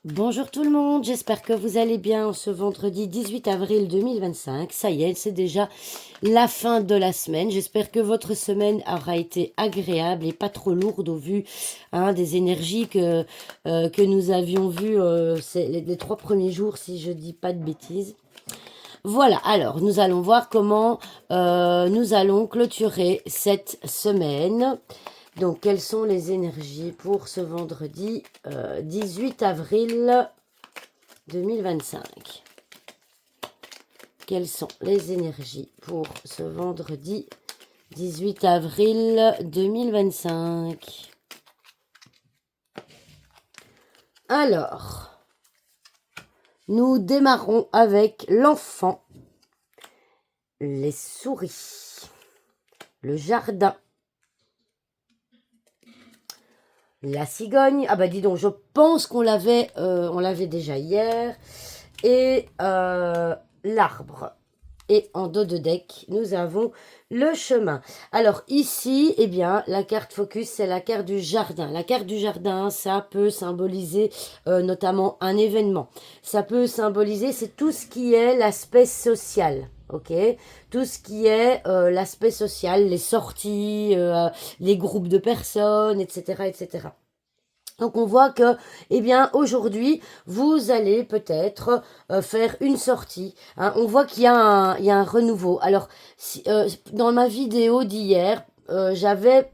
Bonjour tout le monde, j'espère que vous allez bien ce vendredi 18 avril 2025. Ça y est, c'est déjà la fin de la semaine. J'espère que votre semaine aura été agréable et pas trop lourde au vu des énergies que nous avions vues les 3 premiers jours, si je dis pas de bêtises. Voilà, alors nous allons voir comment nous allons clôturer cette semaine. Donc, quelles sont les énergies pour ce vendredi 18 avril 2025? Quelles sont les énergies pour ce vendredi 18 avril 2025? Alors, nous démarrons avec l'enfant, les souris, le jardin, la cigogne. Ah bah dis donc, je pense qu'on l'avait déjà hier. Et l'arbre. Et en dos de deck, nous avons le chemin. Alors ici, eh bien, la carte focus, c'est la carte du jardin. La carte du jardin, ça peut symboliser notamment un événement. Ça peut symboliser, c'est tout ce qui est l'aspect social. Ok, tout ce qui est l'aspect social, les sorties, les groupes de personnes, etc., etc. Donc on voit que, eh bien, aujourd'hui, vous allez peut-être faire une sortie. Hein. On voit qu'il y a un renouveau. Alors, dans ma vidéo d'hier, j'avais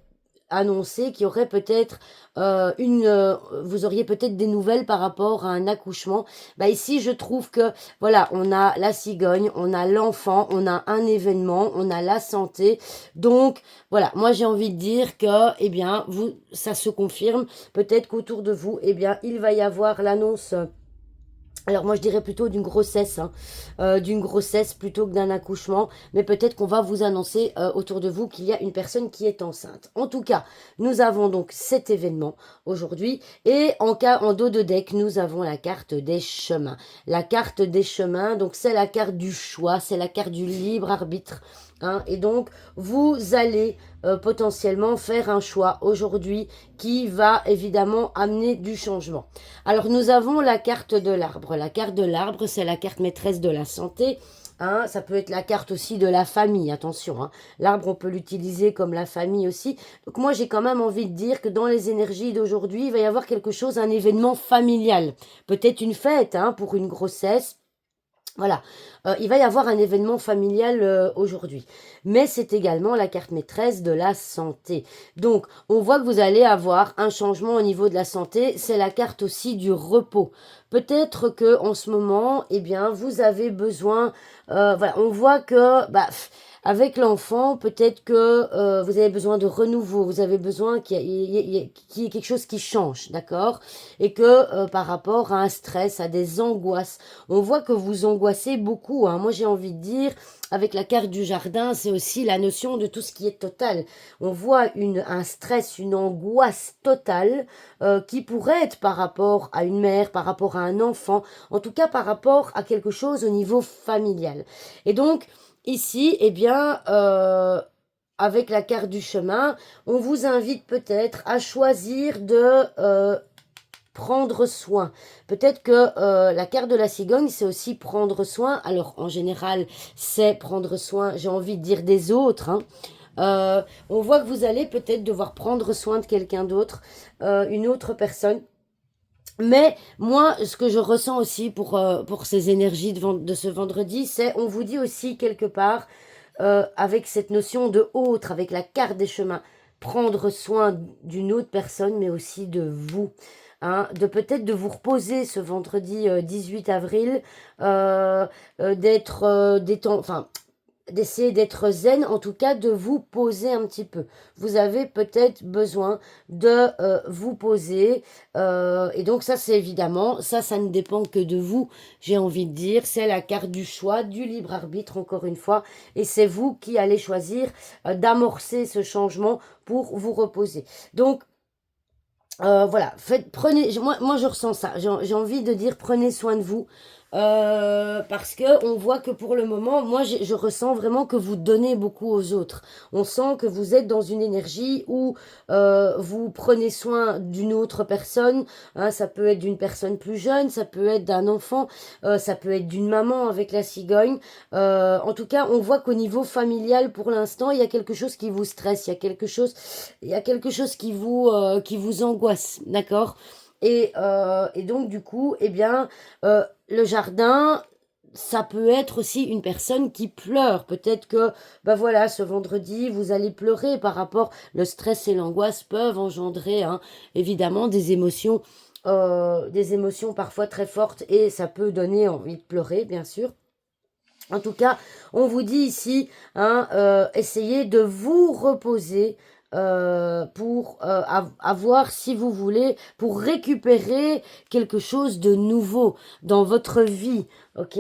annoncé qu'il y aurait peut-être vous auriez peut-être des nouvelles par rapport à un accouchement. Bah ici, je trouve que, voilà, on a la cigogne, on a l'enfant, on a un événement, on a la santé. Donc, voilà, moi j'ai envie de dire que, eh bien, ça se confirme. Peut-être qu'autour de vous, eh bien, il va y avoir l'annonce. Alors moi je dirais plutôt d'une grossesse, d'une grossesse plutôt que d'un accouchement, mais peut-être qu'on va vous annoncer autour de vous qu'il y a une personne qui est enceinte. En tout cas, nous avons donc cet événement aujourd'hui, et en dos de deck, nous avons la carte des chemins. La carte des chemins, donc c'est la carte du choix, c'est la carte du libre arbitre. Hein, et donc, vous allez potentiellement faire un choix aujourd'hui qui va évidemment amener du changement. Alors, nous avons la carte de l'arbre. La carte de l'arbre, c'est la carte maîtresse de la santé. Hein, ça peut être la carte aussi de la famille, attention. Hein. L'arbre, on peut l'utiliser comme la famille aussi. Donc moi, j'ai quand même envie de dire que dans les énergies d'aujourd'hui, il va y avoir quelque chose, un événement familial. Peut-être une fête pour une grossesse. Voilà, il va y avoir un événement familial aujourd'hui. Mais c'est également la carte maîtresse de la santé. Donc, on voit que vous allez avoir un changement au niveau de la santé. C'est la carte aussi du repos. Peut-être que en ce moment, eh bien, vous avez besoin. Voilà, on voit que, avec l'enfant, peut-être que vous avez besoin de renouveau. Vous avez besoin qu'il y ait quelque chose qui change, d'accord? Et que par rapport à un stress, à des angoisses, on voit que vous angoissez beaucoup. Hein. Moi, j'ai envie de dire, avec la carte du jardin, c'est aussi la notion de tout ce qui est total. On voit un stress, une angoisse totale qui pourrait être par rapport à une mère, par rapport à un enfant, en tout cas par rapport à quelque chose au niveau familial. Et donc, ici, eh bien, avec la carte du chemin, on vous invite peut-être à choisir de prendre soin. Peut-être que la carte de la cigogne, c'est aussi prendre soin. Alors, en général, c'est prendre soin, j'ai envie de dire, des autres. Hein. On voit que vous allez peut-être devoir prendre soin de quelqu'un d'autre, une autre personne. Mais moi, ce que je ressens aussi pour ces énergies de ce vendredi, c'est, on vous dit aussi quelque part, avec cette notion de autre, avec la carte des chemins, prendre soin d'une autre personne, mais aussi de vous. Hein, de peut-être de vous reposer ce vendredi 18 avril, d'être enfin, d'essayer d'être zen, en tout cas de vous poser un petit peu. Vous avez peut-être besoin de vous poser, et donc ça c'est évidemment, ça ne dépend que de vous, j'ai envie de dire, c'est la carte du choix, du libre arbitre encore une fois, et c'est vous qui allez choisir d'amorcer ce changement pour vous reposer. Donc, voilà, prenez, moi je ressens ça, j'ai envie de dire prenez soin de vous, parce que on voit que pour le moment, moi je ressens vraiment que vous donnez beaucoup aux autres. On sent que vous êtes dans une énergie où vous prenez soin d'une autre personne, hein, ça peut être d'une personne plus jeune, ça peut être d'un enfant, ça peut être d'une maman avec la cigogne. En tout cas, on voit qu'au niveau familial, pour l'instant, il y a quelque chose qui vous stresse, il y a quelque chose qui vous angoisse, d'accord? Et donc, du coup, eh bien, le jardin, ça peut être aussi une personne qui pleure. Peut-être que, bah voilà, ce vendredi, vous allez pleurer par rapport, le stress et l'angoisse peuvent engendrer, hein, évidemment, des émotions parfois très fortes et ça peut donner envie de pleurer, bien sûr. En tout cas, on vous dit ici, hein, essayez de vous reposer pour avoir, si vous voulez, pour récupérer quelque chose de nouveau dans votre vie, ok?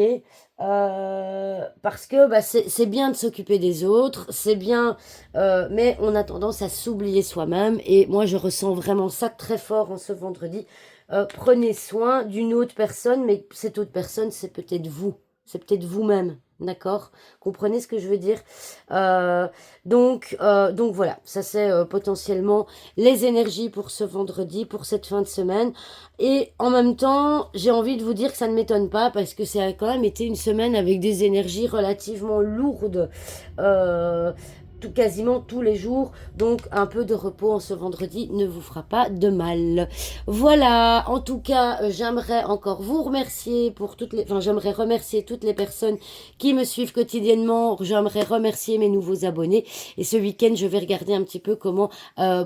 Parce que bah, c'est bien de s'occuper des autres, c'est bien, mais on a tendance à s'oublier soi-même. Et moi, je ressens vraiment ça très fort en ce vendredi. Prenez soin d'une autre personne, mais cette autre personne, c'est peut-être vous. C'est peut-être vous-même, d'accord? Comprenez ce que je veux dire? Donc voilà, ça c'est potentiellement les énergies pour ce vendredi, pour cette fin de semaine. Et en même temps, j'ai envie de vous dire que ça ne m'étonne pas parce que ça a quand même été une semaine avec des énergies relativement lourdes. Quasiment tous les jours, donc un peu de repos en ce vendredi ne vous fera pas de mal. Voilà, en tout cas, j'aimerais encore vous remercier pour j'aimerais remercier toutes les personnes qui me suivent quotidiennement, j'aimerais remercier mes nouveaux abonnés, et ce week-end, je vais regarder un petit peu comment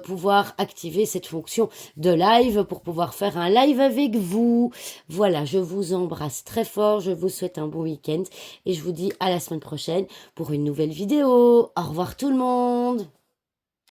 pouvoir activer cette fonction de live pour pouvoir faire un live avec vous. Voilà, je vous embrasse très fort, je vous souhaite un bon week-end, et je vous dis à la semaine prochaine pour une nouvelle vidéo. Au revoir tout le monde!